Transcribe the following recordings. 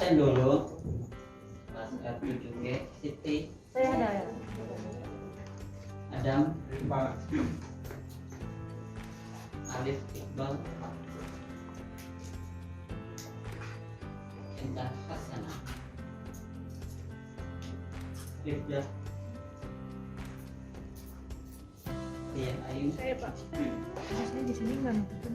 absen dulu. Kelas F7G, Siti, Saya ada ya. Adam, Alif, Iqbal, Indah Hasanah, Rifda, Tian Ayu, Saya Pak. Saya di sini nggak nonton.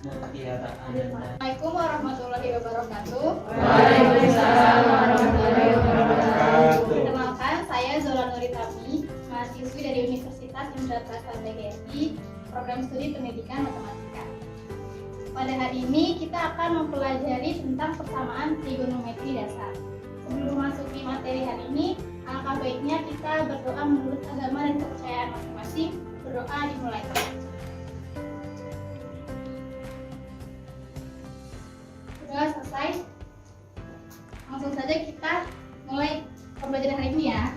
Mutiara Ananda. Assalamualaikum warahmatullahi wabarakatuh. Waalaikumsalam warahmatullahi wabarakatuh. Perkenalkan, saya Zola Nuritami, mahasiswi dari Universitas Indra Prasta BGSI, program studi pendidikan matematika. Pada hari ini kita akan mempelajari tentang persamaan trigonometri dasar. Sebelum memasuki materi hari ini, alangkah baiknya kita berdoa menurut agama dan kepercayaan masing-masing. Berdoa dimulai. Sudah selesai, langsung saja kita mulai pembelajaran hari ini ya.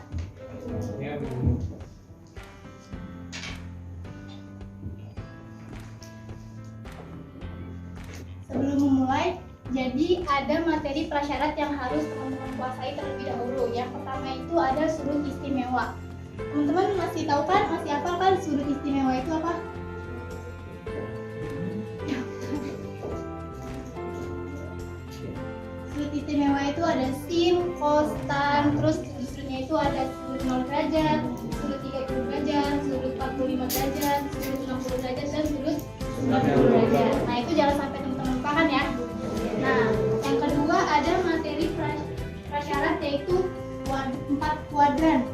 Sebelum memulai, jadi ada materi prasyarat yang harus teman-teman kuasai terlebih dahulu. Yang pertama itu ada sudut istimewa. Teman-teman masih tahu kan, masih hafal kan sudut istimewa itu apa? Sudut istimewa itu ada sin, cos, tan, terus sudutnya itu ada sudut 0 derajat, sudut 30 derajat, sudut 45 derajat, sudut 60 derajat, dan sudut 90 derajat. Nah itu jangan sampai teman-teman lupakan ya. Nah yang kedua ada materi prasyarat yaitu 4 kuadran.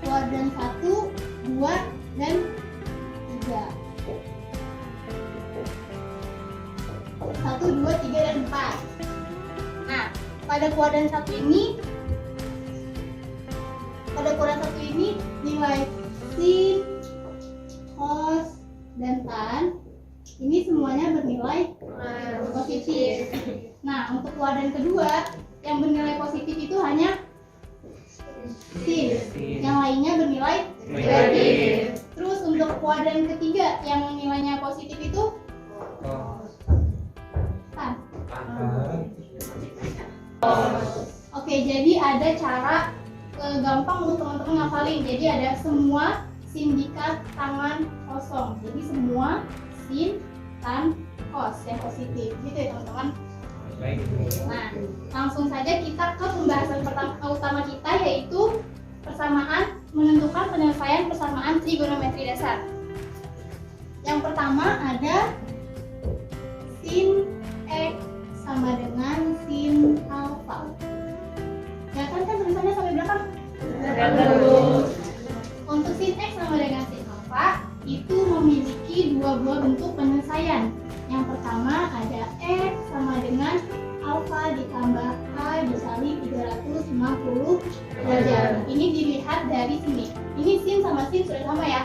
Kuadran 1, 2, dan 3. 1, 2, 3, dan 4. Nah, pada kuadran 1 ini nilai sin, cos, dan tan ini semuanya bernilai positif. Nah, untuk kuadran kedua yang bernilai positif itu hanya sin, yang lainnya bernilai negatif. Terus untuk kuadran ketiga yang nilainya positif itu tan. Oke, jadi ada cara gampang untuk teman-teman ngafalin. Jadi ada semua sindikat tangan kosong. Jadi semua sin, tan, kos yang positif. Gitu ya teman-teman. Nah, langsung saja kita ke pembahasan utama kita, yaitu menentukan penyelesaian persamaan trigonometri dasar. Yang pertama ada sin x sama dengan sin alfa. Ya kan tulisannya sampai belakang? Untuk sin x sama dengan sin alfa itu memiliki dua buah bentuk penyelesaian. Yang pertama ada x sama dengan alfa ditambah k dikali 360 derajat. Ini dilihat dari sini. Ini sin sama sin sudah sama ya.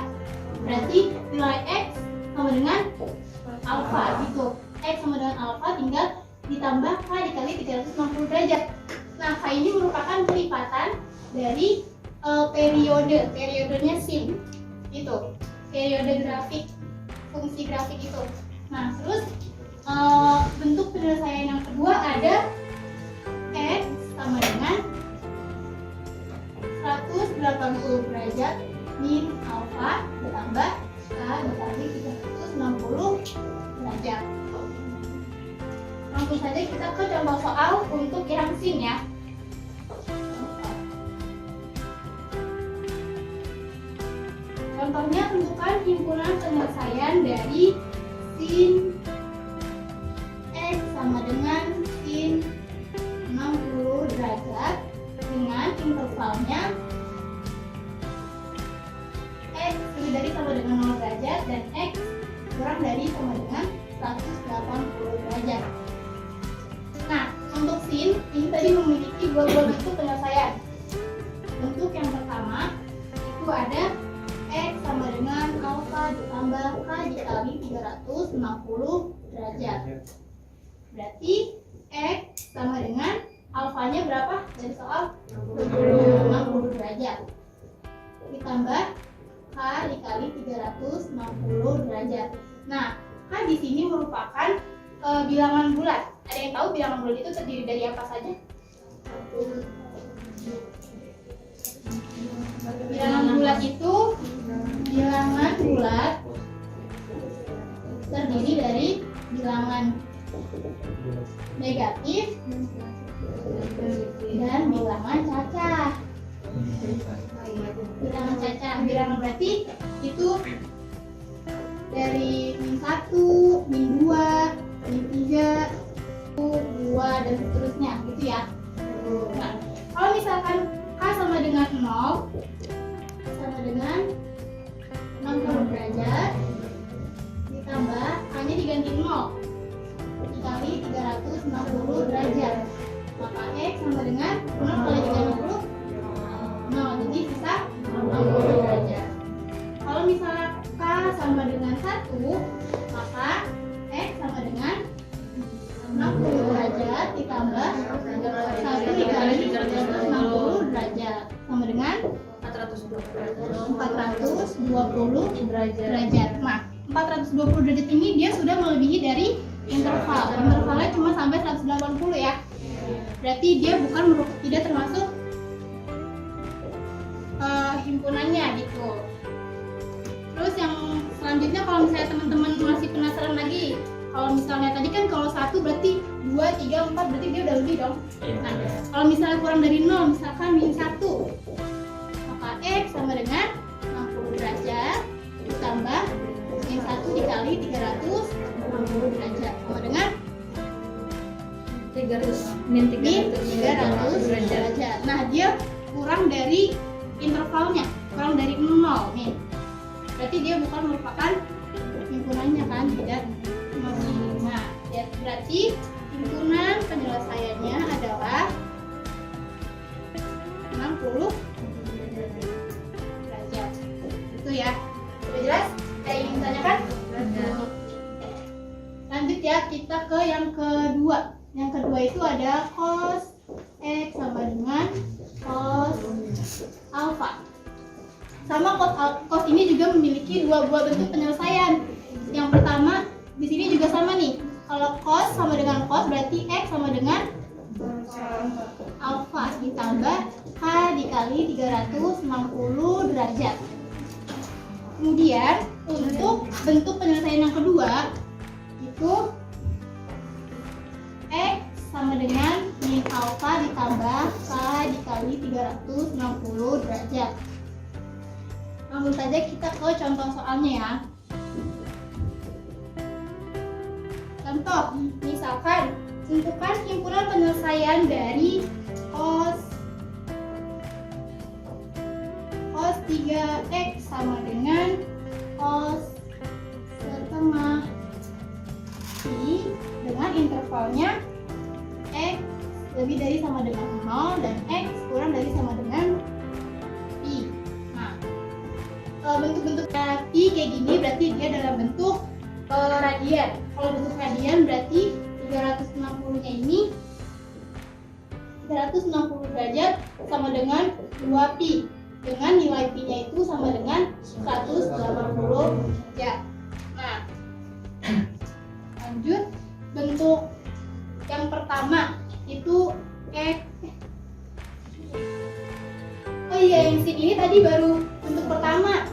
Berarti nilai x sama dengan alfa gitu. X sama dengan alfa tinggal ditambah k dikali 360 derajat. Nah, k ini merupakan pelipatan dari periodenya sin. Itu. Periode grafik, fungsi grafik itu. Nah, terus bentuk penyelesaian yang kedua ada x sama dengan 180 derajat min alfa ditambah k dikali 360 derajat. Langsung saja kita ke contoh soal untuk yang sin ya. Contohnya, tentukan himpunan penyelesaian dari sin x sama dengan sin 60 derajat dengan intervalnya x lebih dari sama dengan 0 derajat dan x kurang dari sama dengan 180 derajat. Nah, untuk sin ini tadi memiliki dua bentuk penyelesaian. Bentuk yang pertama itu ada x sama dengan alfa ditambah k dikali 360 derajat. Berarti x sama dengan alfanya berapa dari soal? 60 derajat. Ditambah k dikali 360 derajat. Nah, k di sini merupakan bilangan bulat. Ada yang tahu bilangan bulat itu terdiri dari apa saja? Bilangan bulat itu terdiri dari bilangan negatif dan bilangan cacah. Bilangan cacah, bilangan berarti itu dari -1, -2, -3, 2 dan seterusnya gitu ya. Nah, kalau misalkan K sama dengan 0 sama dengan 60 derajat ditambah K-nya diganti 0 dikali 360 derajat, maka X sama dengan 0 kali 360 0, jadi sisa 60 derajat. Kalau misalnya K sama dengan 1, maka X sama dengan 60 derajat ditambah 1 dikali 360 derajat sama dengan 420 derajat. Nah, 420 derajat ini dia sudah melebihi dari interval. Intervalnya cuma sampai 180 ya. Berarti dia tidak termasuk himpunannya gitu. Terus yang selanjutnya kalau misalnya teman-teman masih penasaran lagi, kalau misalnya tadi kan kalau 1 berarti 2, 3, 4 berarti dia udah lebih dong. Nah, kalau misalnya kurang dari 0, misalkan -1, maka X sama dengan 60 derajat ditambah -1 dikali 360 derajat sama dengan 300 derajat. Nah, dia kurang dari intervalnya, kurang dari 0 nih. Berarti dia bukan merupakan himpunannya kan, tidak masih. Nah, ya, berarti himpunan penyelesaiannya adalah 60 derajat. Itu ya. Sudah jelas? Ada yang ingin ditanyakan? Lanjut ya, kita ke yang kedua. Yang kedua itu ada cos X sama dengan cos alpha. Sama cos ini juga memiliki dua buah bentuk penyelesaian. Yang pertama di sini juga sama nih. Kalau cos sama dengan cos berarti X sama dengan alpha ditambah K dikali 360 derajat. Kemudian untuk bentuk penyelesaian yang kedua itu X sama dengan min alpha ditambah K dikali 360 derajat. Langsung saja kita ke contoh soalnya ya. Contoh, misalkan tentukan himpunan penyelesaian dari cos 3x sama dengan cos setengah i dengan intervalnya x lebih dari sama dengan 0 dan x kurang dari sama dengan pi. Nah, bentuk-bentuk pi kayak gini berarti dia dalam bentuk radian. Kalau bentuk radian berarti 360-nya ini 360 derajat sama dengan 2 pi dengan nilai pi-nya itu sama dengan 180 derajat. Nah, lanjut bentuk yang pertama itu oh iya, yang sin ini tadi baru bentuk pertama.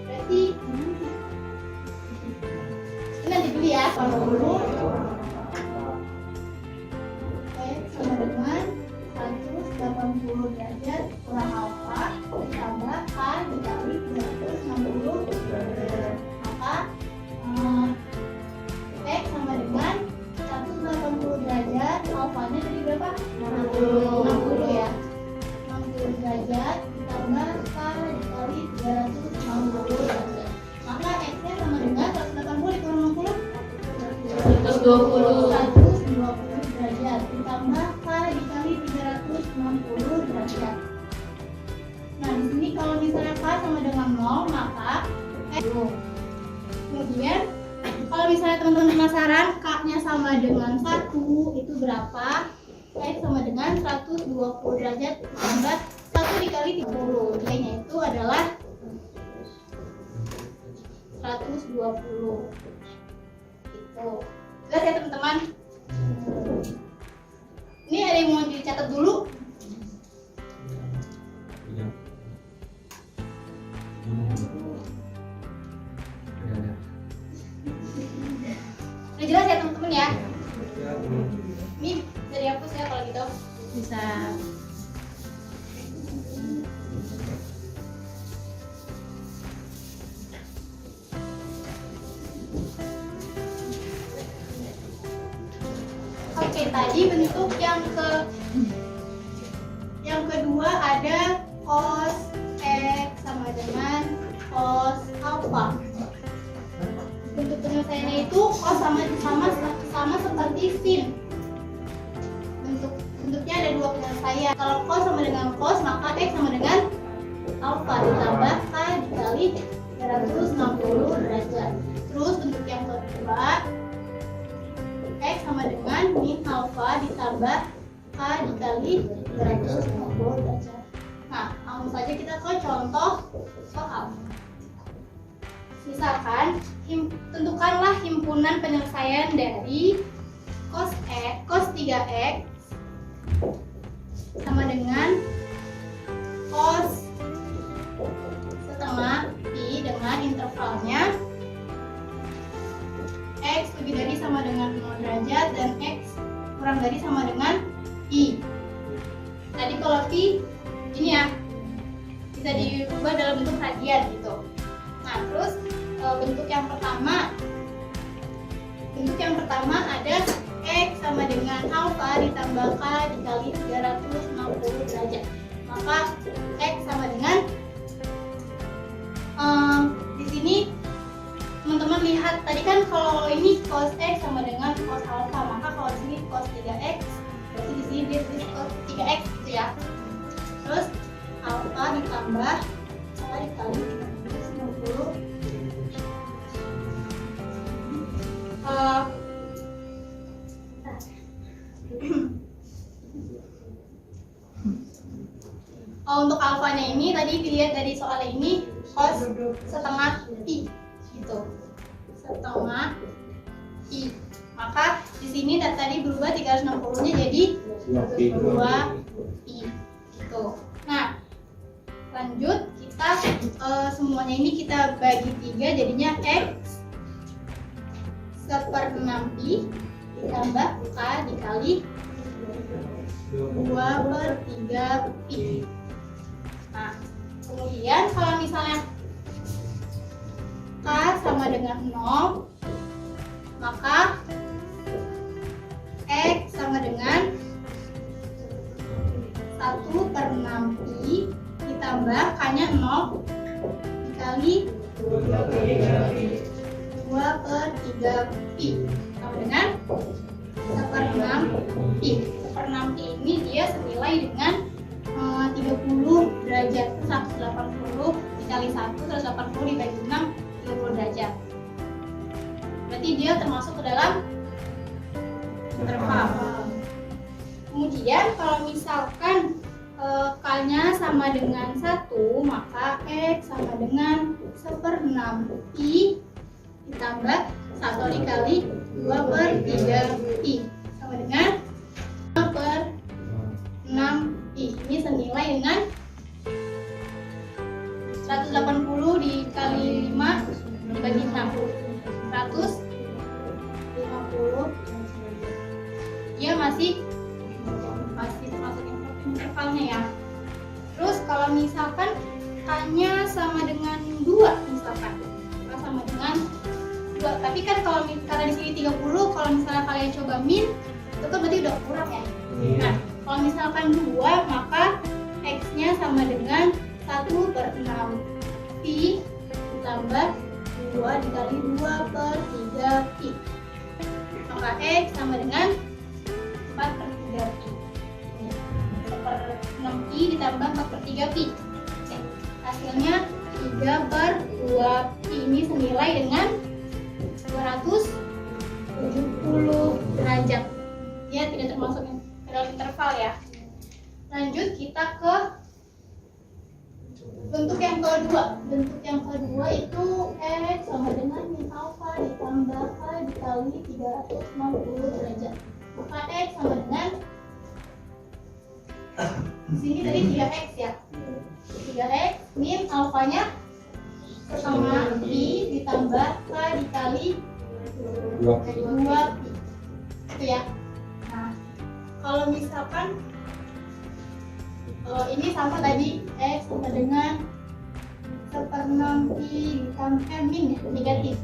Berarti ini nanti dulu ya. Kalau dulu sama dengan 180 derajat kurang alfa ditambah K dikali 360 derajat. Maka X sama dengan 180 derajat, alfanya tadi berapa? 60 ya. 60 derajat ditambah K dikali 360 derajat. Maka X-nya sama dengan 180 dikurang 60 120 derajat ditambah K dikali 360 derajat. Nah, di sini kalau misalnya K sama dengan 0, maka kemudian kalau misalnya teman-teman penasaran K-nya sama dengan 1 itu berapa? X sama dengan 120 derajat ditambah 1 dikali 30. Nilainya itu adalah 120. Tuh, jelas ya teman-teman. Ini ada yang mau dicatat dulu? Udah jelas ya teman-teman ya? Ini bisa dihapus ya kalau gitu. Bisa. Oke, tadi bentuk yang kedua ada cos X sama dengan cos alpha. Bentuk penyelesaiannya itu cos sama seperti sin. Bentuknya ada dua penyelesaian. Kalau cos sama dengan cos, maka X sama dengan alpha ditambah K dikali 360 derajat. Terus bentuk yang kedua, X sama dengan min alpha ditambah K dikali 360 derajat. Nah, langsung saja kita ke contoh soal. Misalkan, tentukanlah himpunan penyelesaian dari cos 3x sama dengan cos setengah pi dengan intervalnya X lebih dari sama dengan 0 derajat dan X kurang dari sama dengan I. Tadi kalau Pi ini ya bisa diubah dalam bentuk radian gitu. Nah, terus bentuk yang pertama ada X sama dengan alpha ditambah K dikali 360 derajat. Maka X sama dengan di sini teman-teman lihat tadi kan kalau ini cos X sama dengan cos alpha, maka kalau di sini cos 3x berarti di sini dia tulis cos 3x gitu ya. Terus alpha ditambah K dikali 360. Untuk alfanya ini tadi dilihat dari soal ini cos setengah pi gitu, setengah pi. Maka di sini tadi berubah 360-nya jadi 2 pi gitu. Nah, lanjut kita semuanya ini kita bagi 3 jadinya X 1/6 pi ditambah K dikali 2/3 pi. Nah, kemudian kalau misalnya K sama dengan 0, maka X sama dengan 1/6 pi ditambah K-nya 0 dikali 2/3 pi sama dengan 1/6 pi. 1/6 pi ini dia senilai dengan 30 derajat. 180 dikali 1, 180 dibagi 6, 30 derajat. Berarti dia termasuk ke dalam interval. Kemudian kalau misalkan K-nya sama dengan 1, maka X sama dengan 1/6 pi ditambah 1 dikali 2/3 pi sama dengan 5/6 pi. Ini senilai dengan 180 dikali 5 dibagi 6, 150. Dia masih termasuk intervalnya ya. Terus kalau misalkan K-nya sama dengan 2 misalkan, K sama dengan 2. Tapi kan kalau karena di sini 30, kalau misalnya kalian coba min, itu kan berarti udah kurang ya. Nah, kalau misalkan 2, maka X-nya sama dengan 1/6 pi ditambah 2 dikali 2/3 pi. Maka X sama dengan 4/3 pi. 1/6 pi ditambah 4/3 pi. Hasilnya 3/2 pi. Ini senilai dengan 270 derajat. Dia tidak termasuk ke dalam interval ya. Lanjut kita ke bentuk yang yang kedua. Bentuk yang kedua itu X sama dengan min alfa ditambah K dikali 360 derajat. Maka X sama dengan di sini tadi 3X ya. 3X min alfanya setengah pi ditambah K dikali 2 pi. Itu ya. Nah, kalau misalkan ini sama tadi X sama dengan 1/6 pi ditambah min ya, negatif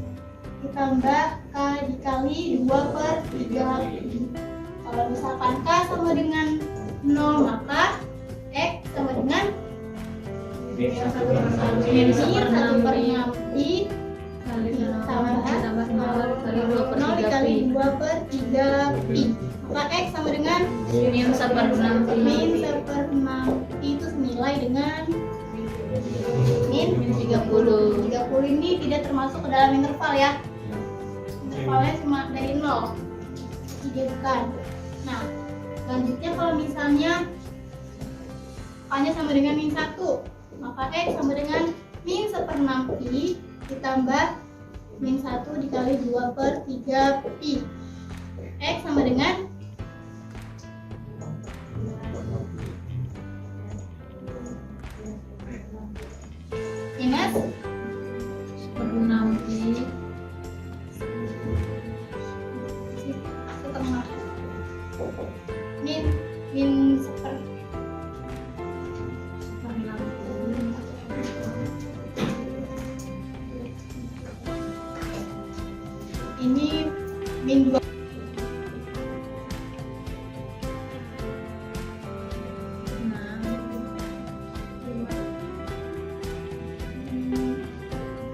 ditambah K dikali 2/3 pi. Kalau misalkan K sama dengan 0 maka X sama dengan min 1/6 pi ditambah 0 dikali 2/3 pi. Maka X sama dengan min 1/6 min 1/6 pi itu senilai dengan min 30. 30 ini tidak termasuk ke dalam interval ya. Intervalnya cuma dari 0. Tidak bukan. Nah, selanjutnya kalau misalnya K-nya sama dengan min 1, maka X sama dengan min 1/6 pi ditambah min 1 dikali 2/3 pi. X sama dengan minus 1/6 pi setengah min seper ini min 2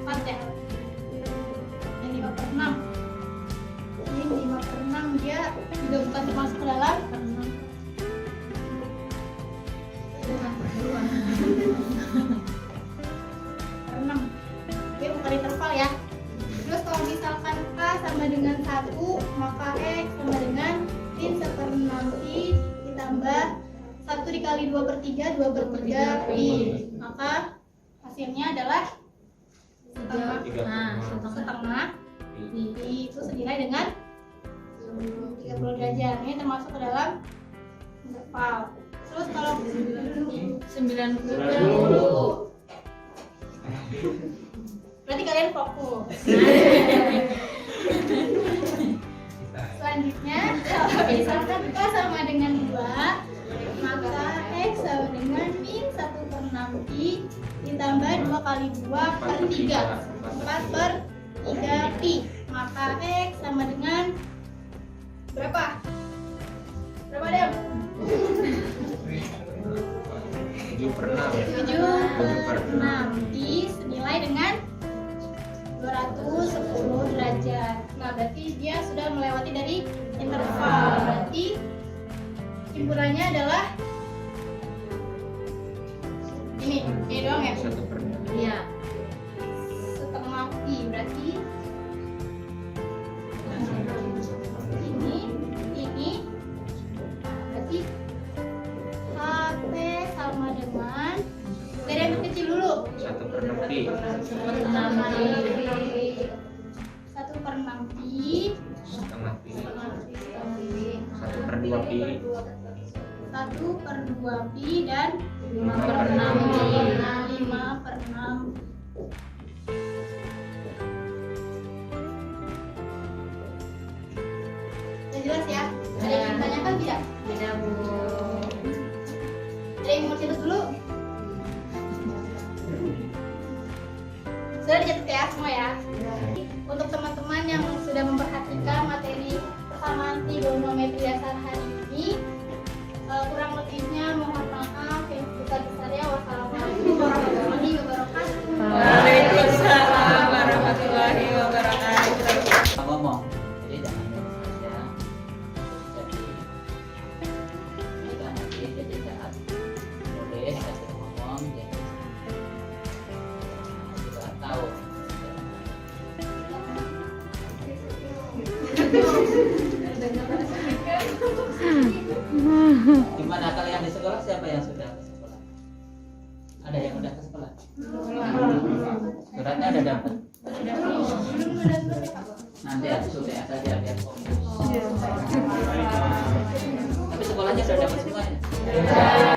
4 ya. Yang 5/6 ini 5/6 dia juga bukan termasuk ke dalam 6. Dia bukan interval ya. Terus kalau misalkan K sama dengan 1 maka X sama dengan min 1/6 pi ditambah 1 dikali 2/3 2/3 pi. Maka hasilnya adalah setengah pi itu senilai dengan 30 derajat. Ini termasuk ke dalam interval. Terus kalau 90. berarti kalian fokus. Selanjutnya kalau misalkan K sama dengan 2 maka X sama dengan min 1/6 pi ditambah 2 kali 2/3 4/3 pi. Maka X sama dengan berapa? Berapa Dem? 7/6 pi senilai dengan 210 derajat. Nah, berarti dia sudah melewati dari interval. Berarti kesimpulannya adalah ini doang ya? Iya. Setengah pi berarti ini berarti HP sama dengan dari yang kecil dulu 1/6 pi 1/6 pi setengah pi 1/2 pi 1/2 pi dan 5/6 pi. 5/6. Udah jelas ya? Ada yang ditanyakan tidak? Tidak, Bu. Ada yang mau cerita dulu? Sudah dicatat ya semua ya? Untuk teman-teman yang sudah memperhatikan materi persamaan trigonometri dasar hari ini, kurang lebihnya mohon maaf yang besar-besarnya. Wassalamualaikum warahmatullahi wabarakatuh. Waalaikumsalam warahmatullahi wabarakatuh. ngomong, jadi jangan saja. Jadi kita nanti jadi saat boleh kasih ngomong, jadi juga tahu. Gimana kalian di sekolah, siapa yang sudah ke sekolah? Ada yang udah ke sekolah? Suratnya ada dapat. Belum ada surat ya, Kak? Nanti aku suruh ya saja biar fokus. Tapi sekolahnya sudah dapat semuanya.